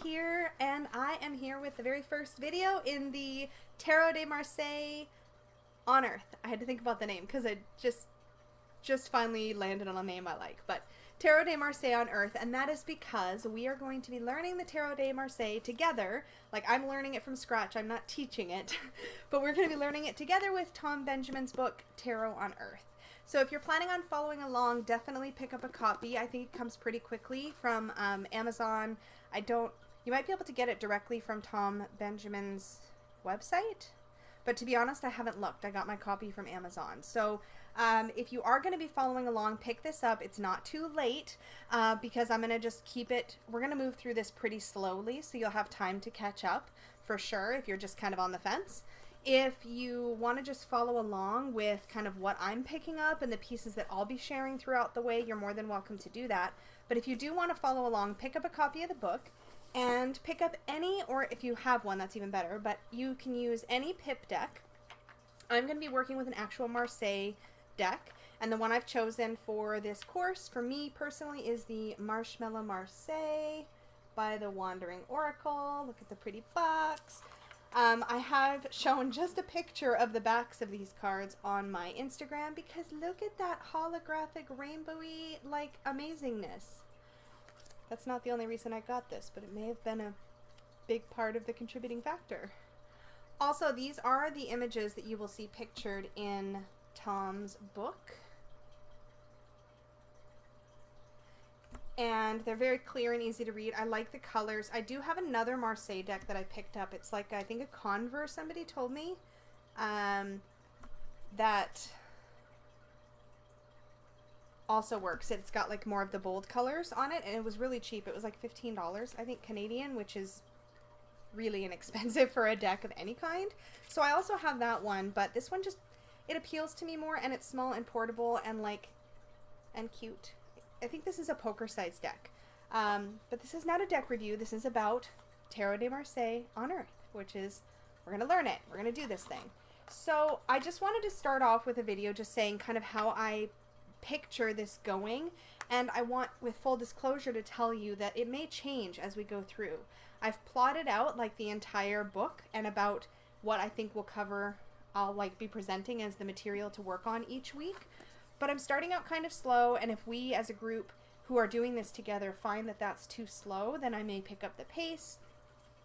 here, and I am here with the very first video in the Tarot de Marseille on Earth. I had to think about the name because I just finally landed on a name I like, but Tarot de Marseille on Earth, and that is because we are going to be learning the Tarot de Marseille together. Like, I'm learning it from scratch, I'm not teaching it, but we're going to be learning it together with Tom Benjamin's book, Tarot on Earth. So if you're planning on following along, definitely pick up a copy. I think it comes pretty quickly from Amazon. You might be able to get it directly from Tom Benjamin's website, but to be honest, I haven't looked. I got my copy from Amazon. So if you are going to be following along, pick this up. It's not too late because I'm going to just keep it, we're going to move through this pretty slowly, so you'll have time to catch up for sure if you're just kind of on the fence. If you want to just follow along with kind of what I'm picking up and the pieces that I'll be sharing throughout the way, you're more than welcome to do that. But if you do want to follow along, pick up a copy of the book and pick up any, or if you have one, that's even better, but you can use any pip deck. I'm going to be working with an actual Marseille deck, and the one I've chosen for this course, for me personally, is the Marshmallow Marseille by the Wandering Oracle. Look at the pretty box. I have shown just a picture of the backs of these cards on my Instagram because look at that holographic rainbowy like amazingness. That's not the only reason I got this, but it may have been a big part of the contributing factor. Also, these are the images that you will see pictured in Tom's book. And they're very clear and easy to read. I like the colors. I do have another Marseille deck that I picked up. It's like, I think, a Converse, somebody told me, that also works. It's got like more of the bold colors on it, and it was really cheap. It was like $15, I think, Canadian, which is really inexpensive for a deck of any kind. So I also have that one, but this one just, it appeals to me more, and it's small and portable and like, and cute. I think this is a poker-sized deck. But this is not a deck review. This is about Tarot de Marseille on Earth, which is, we're going to learn it. We're going to do this thing. So I just wanted to start off with a video just saying kind of how I picture this going. And I want, with full disclosure, to tell you that it may change as we go through. I've plotted out like the entire book and about what I think will cover, I'll like be presenting as the material to work on each week. But I'm starting out kind of slow, and if we as a group who are doing this together find that that's too slow, then I may pick up the pace.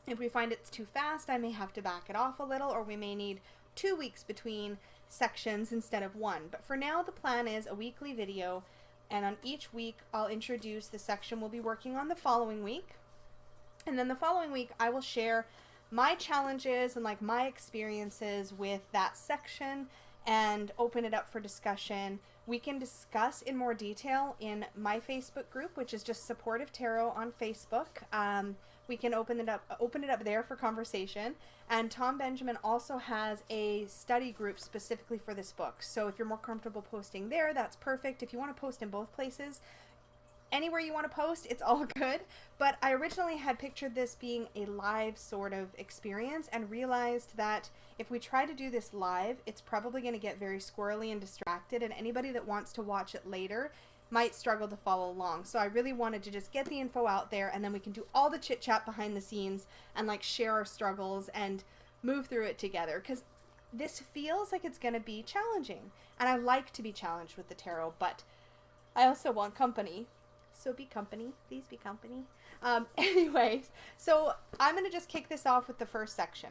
If we find it's too fast, I may have to back it off a little, or we may need 2 weeks between sections instead of one. But for now, the plan is a weekly video, and on each week I'll introduce the section we'll be working on the following week. And then the following week I will share my challenges and like my experiences with that section and open it up for discussion. We can discuss in more detail in my Facebook group, which is just Supportive Tarot on Facebook. We can open it up there for conversation. And Tom Benjamin also has a study group specifically for this book. So if you're more comfortable posting there, that's perfect. If you want to post in both places, anywhere you want to post, it's all good. But I originally had pictured this being a live sort of experience and realized that if we try to do this live, it's probably going to get very squirrely and distracted, and anybody that wants to watch it later might struggle to follow along. So I really wanted to just get the info out there, and then we can do all the chit chat behind the scenes and like share our struggles and move through it together, because this feels like it's going to be challenging, and I like to be challenged with the tarot, but I also want company. So be company. Please be company. Anyways, so I'm going to just kick this off with the first section.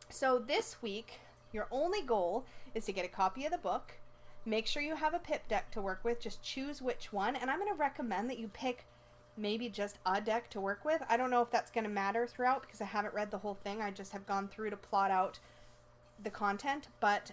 So this week, your only goal is to get a copy of the book. Make sure you have a pip deck to work with. Just choose which one. And I'm going to recommend that you pick maybe just a deck to work with. I don't know if that's going to matter throughout because I haven't read the whole thing. I just have gone through to plot out the content. But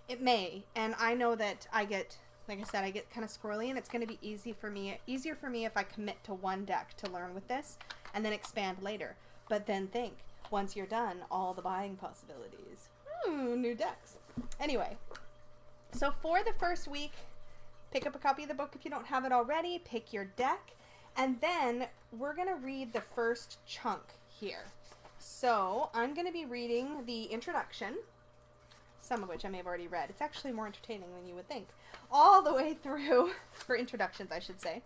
it may. And I know that I get... Like I said, I get kind of squirrely, and it's going to be easier for me if I commit to one deck to learn with this and then expand later. But then think, once you're done, all the buying possibilities. New decks. Anyway, so for the first week, pick up a copy of the book if you don't have it already, pick your deck, and then we're going to read the first chunk here. So I'm going to be reading the introduction, some of which I may have already read. It's actually more entertaining than you would think. All the way through, for introductions I should say,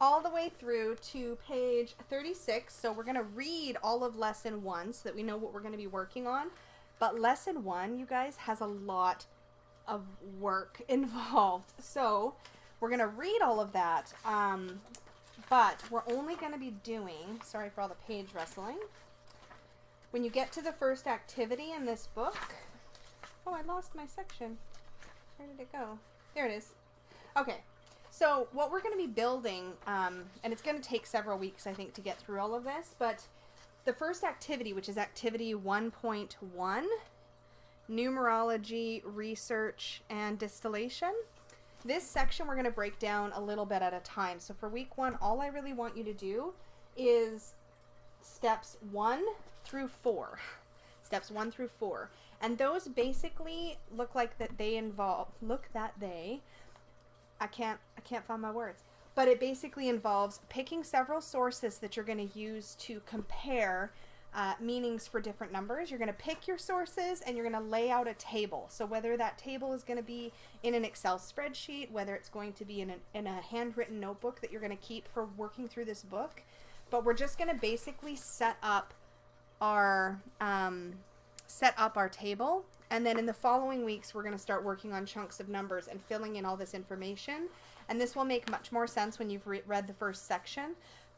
all the way through to page 36. So we're going to read all of lesson 1 so that we know what we're going to be working on. But lesson 1, you guys, has a lot of work involved. So we're going to read all of that. But we're only going to be doing, sorry for all the page rustling. When you get to the first activity in this book, oh, I lost my section. Where did it go? There it is. Okay. So what we're going to be building, and it's going to take several weeks, I think, to get through all of this, but the first activity, which is activity 1.1, Numerology, Research, and Distillation, this section we're going to break down a little bit at a time. So for week 1, all I really want you to do is steps 1 through 4. Steps 1 through 4. And those basically look like that they involve, I can't find my words. But it basically involves picking several sources that you're going to use to compare meanings for different numbers. You're going to pick your sources and you're going to lay out a table. So whether that table is going to be in an Excel spreadsheet, whether it's going to be in a handwritten notebook that you're going to keep for working through this book, but we're just going to basically set up our table. And then in the following weeks, we're going to start working on chunks of numbers and filling in all this information. And this will make much more sense when you've read the first section.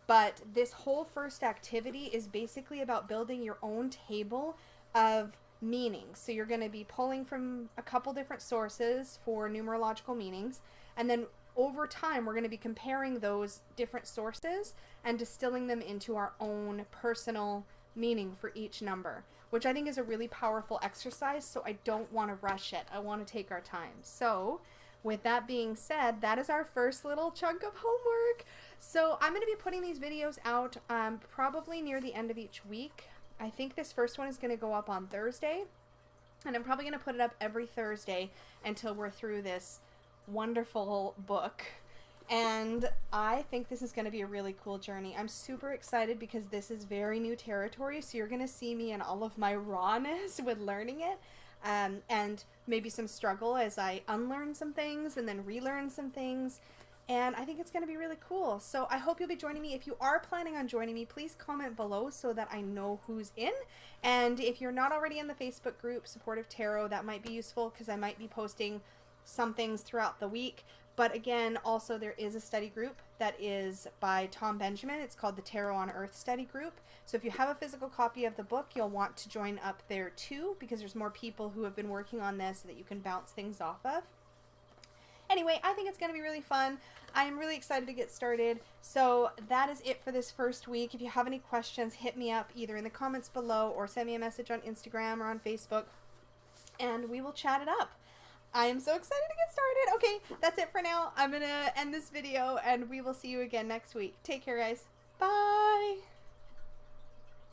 But this whole first activity is basically about building your own table of meanings. So you're going to be pulling from a couple different sources for numerological meanings. And then over time, we're going to be comparing those different sources and distilling them into our own personal meaning for each number, which I think is a really powerful exercise. So I don't want to rush it. I want to take our time. So with that being said, that is our first little chunk of homework. So I'm going to be putting these videos out probably near the end of each week. I think this first one is going to go up on Thursday, and I'm probably going to put it up every Thursday until we're through this wonderful book. And I think this is going to be a really cool journey. I'm super excited because this is very new territory, so you're going to see me in all of my rawness with learning it. And maybe some struggle as I unlearn some things and then relearn some things. And I think it's going to be really cool. So I hope you'll be joining me. If you are planning on joining me, please comment below so that I know who's in. And if you're not already in the Facebook group, Supportive Tarot, that might be useful because I might be posting some things throughout the week. But again, also there is a study group that is by Tom Benjamin. It's called the Tarot on Earth Study Group. So if you have a physical copy of the book, you'll want to join up there too, because there's more people who have been working on this that you can bounce things off of. Anyway, I think it's going to be really fun. I'm really excited to get started. So that is it for this first week. If you have any questions, hit me up either in the comments below or send me a message on Instagram or on Facebook, and we will chat it up. I am so excited to get started. Okay, that's it for now. I'm going to end this video, and we will see you again next week. Take care, guys. Bye.